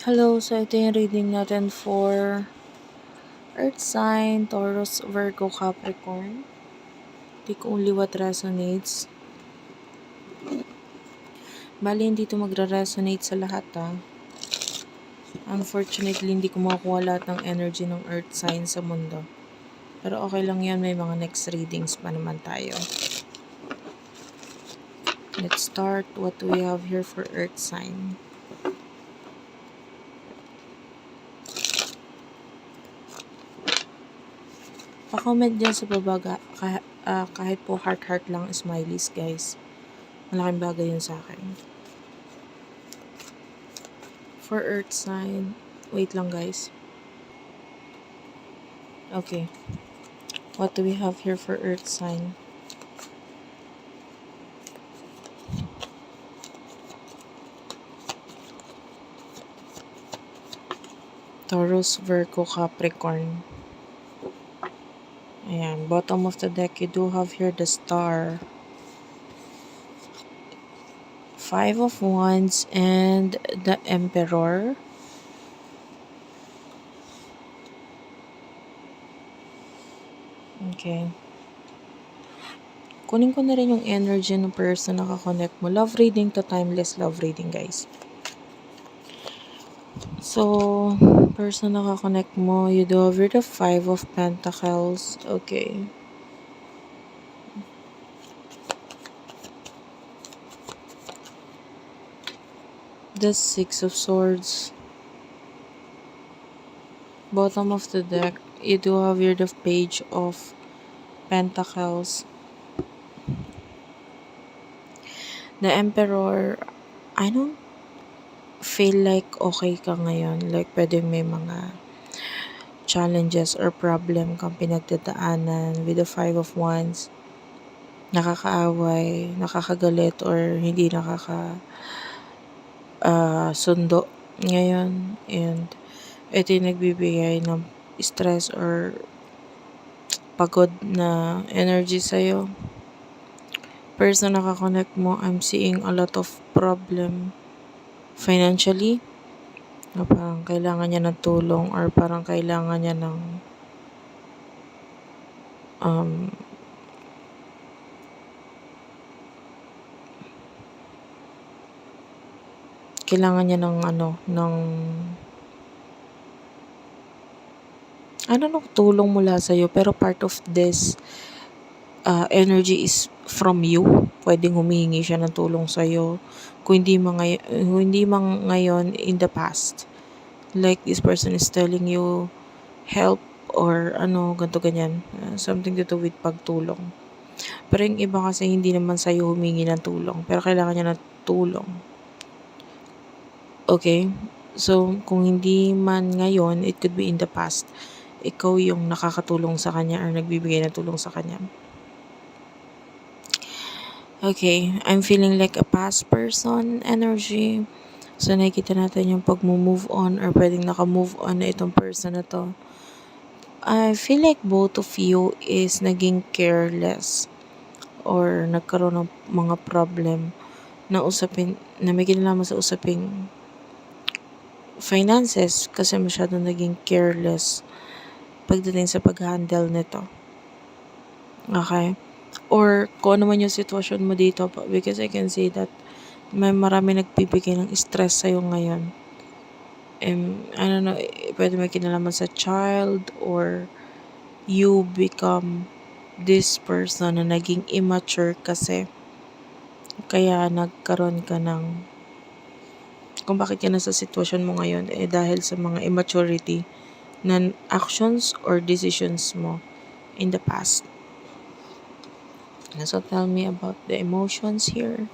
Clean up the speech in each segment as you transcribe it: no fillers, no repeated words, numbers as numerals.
Hello, so ito yung reading natin for Earth sign, Taurus, Virgo, Capricorn. Take only what resonates. Bali, hindi ito magre-resonate sa lahat Unfortunately, hindi ko makukuha lahat ng energy ng Earth sign sa mundo. Pero okay lang yan, may mga next readings pa naman tayo. Let's start what we have here for Earth sign. Pa-comment dyan sa baba, kahit po heart lang smileys guys. Malaking bagay yun sa akin. For Earth sign, wait lang guys. Okay. What do we have here for Earth sign? Taurus, Virgo, Capricorn. Ayan. Bottom of the deck, you do have here the Star. Five of Wands and the Emperor. Okay. Kunin ko na rin yung energy ng person na kakonect mo. Love reading to timeless love reading, guys. So, person na kakonect mo, you do have the Five of Pentacles. Okay. The Six of Swords. Bottom of the deck, you do have here the Page of Pentacles. The Emperor, I don't feel like okay ka ngayon. Like, pwede may mga challenges or problem kang pinagdadaanan with the Five of Wands. Nakakaaway, nakakagalit, or hindi sundo ngayon. And ito yung nagbibigay ng stress or pagod na energy sa'yo. Person na nakakonect mo, I'm seeing a lot of problem financially. Na parang kailangan niya ng tulong or parang kailangan niya ng kailangan niya ng tulong mula sa'yo, pero part of this energy is from you. Pwedeng humihingi siya ng tulong sa'yo. Kung hindi man ngayon, in the past. Like, this person is telling you help or ganito ganyan. Something to do with pagtulong. Pero yung iba kasi hindi naman sa'yo humingi ng tulong, pero kailangan niya ng tulong. Okay? So, kung hindi man ngayon, it could be in the past. Ikaw yung nakakatulong sa kanya or nagbibigay ng tulong sa kanya. Okay, I'm feeling like a past person energy. So, nakikita natin yung pag-move on or pwedeng naka-move on na itong person na to. I feel like both of you is naging careless or nagkaroon ng mga problem na may kinalaman sa usaping finances kasi masyadong naging careless pagdating sa pag-handle nito. Okay? Or kung ano man yung sitwasyon mo dito, because I can see that may marami nagbibigay ng stress sa'yo ngayon. I don't know, pwede may kinalaman sa child or you become this person na naging immature kasi kaya nagkaroon ka ng kung bakit ka nasa sitwasyon mo ngayon dahil sa mga immaturity na actions or decisions mo in the past. So tell me about the emotions here.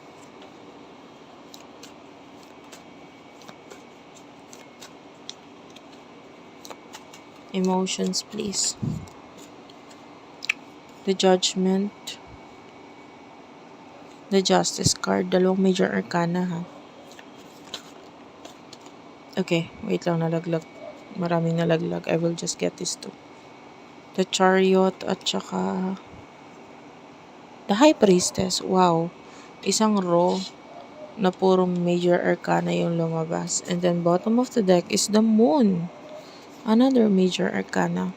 Emotions, please. The Judgment. The Justice card. Dalawang major arcana ha. Okay, wait lang, nalaglag. Maraming nalaglag. I will just get this too. The Chariot at saka... The High Priestess. Wow. Isang row na puro major arcana yung lumabas. And then bottom of the deck is the moon. Another major arcana.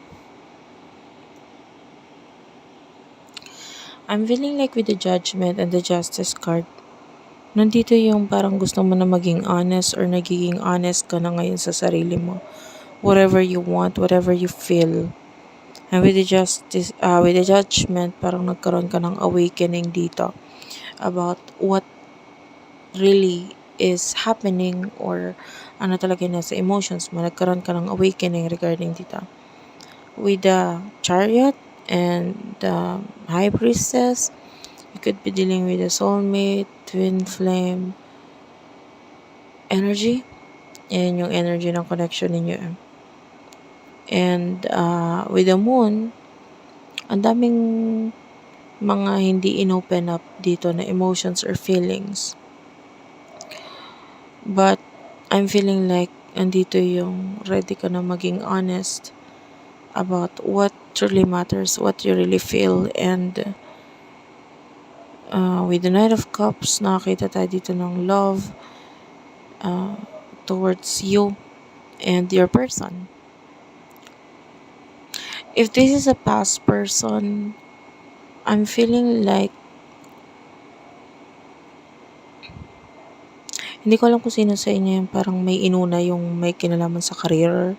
I'm feeling like with the judgment and the justice card, nandito yung parang gusto mo na maging honest or nagiging honest ka na ngayon sa sarili mo. Whatever you want, whatever you feel. And with the justice, with the judgment, parang nagkaroon ka ng awakening dito about what really is happening or ano talaga na sa emotions mo. Nagkaroon ka ng awakening regarding dito. With the chariot and the high priestess, you could be dealing with a soulmate, twin flame energy. Yan yung energy ng connection ninyo. And with the moon, ang daming mga hindi inopen up dito na emotions or feelings. But I'm feeling like andito yung ready ka na maging honest about what truly matters, what you really feel. And with the Knight of Cups, nakakita tayo dito ng love towards you and your person. If this is a past person, I'm feeling like hindi ko alam kung sino sa inyo yung parang may inuna yung may kinalaman sa career.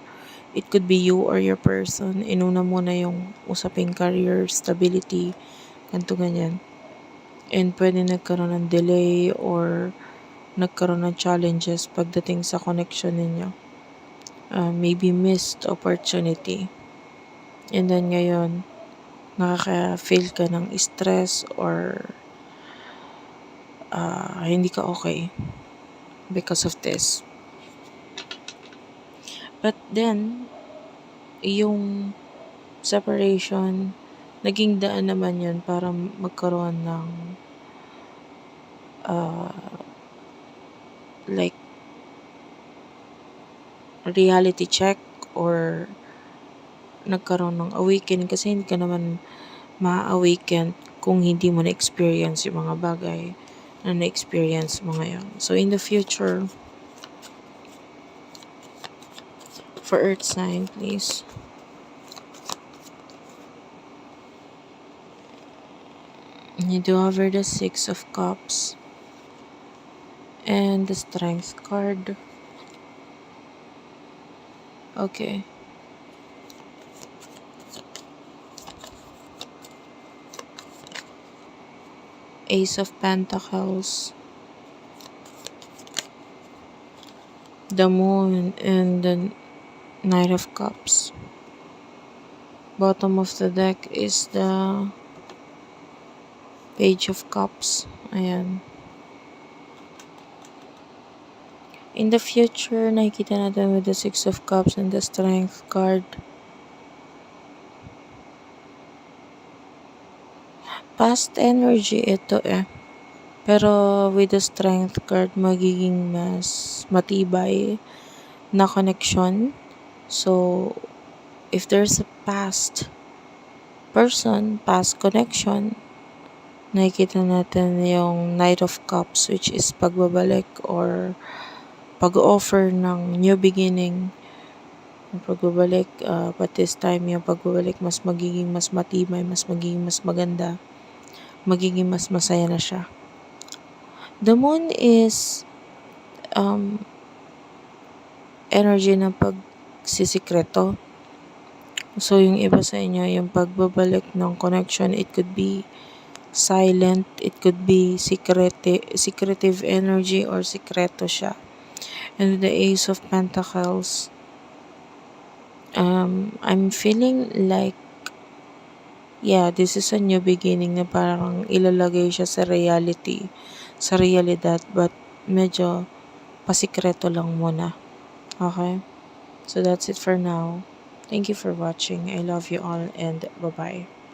It could be you or your person. Inuna muna yung usaping career, stability, ganito ganyan. And pwede nagkaroon ng delay or nagkaroon ng challenges pagdating sa connection ninyo. Maybe missed opportunity. And then ngayon, nakaka-feel ka ng stress or hindi ka okay because of this. But then, yung separation, naging daan naman yun para magkaroon ng like reality check or nagkaroon ng awakening kasi hindi ka naman ma-awaken kung hindi mo na-experience yung mga bagay na na-experience mo ngayon. So in the future, for Earth sign, please. You do have the Six of Cups and the Strength card. Okay. Ace of Pentacles, the Moon, and the Knight of Cups. Bottom of the deck is the Page of Cups. Ayan. In the future, nakikita natin with the Six of Cups and the Strength card. Past energy ito Pero with the Strength card, magiging mas matibay na connection. So, if there's a past person, past connection, nakikita natin yung Knight of Cups, which is pagbabalik or pag-offer ng new beginning. Pagbabalik, but this time yung pagbabalik mas magiging mas matibay, mas magiging mas maganda, magiging mas masaya na siya. The Moon is energy ng pagsisikreto. So, yung iba sa inyo, yung pagbabalik ng connection, it could be silent, it could be secretive energy or sikreto siya. And with the Ace of Pentacles, I'm feeling like, this is a new beginning na parang ilalagay siya sa reality, sa realidad, but medyo pasikreto lang muna. Okay? So that's it for now. Thank you for watching. I love you all and bye-bye.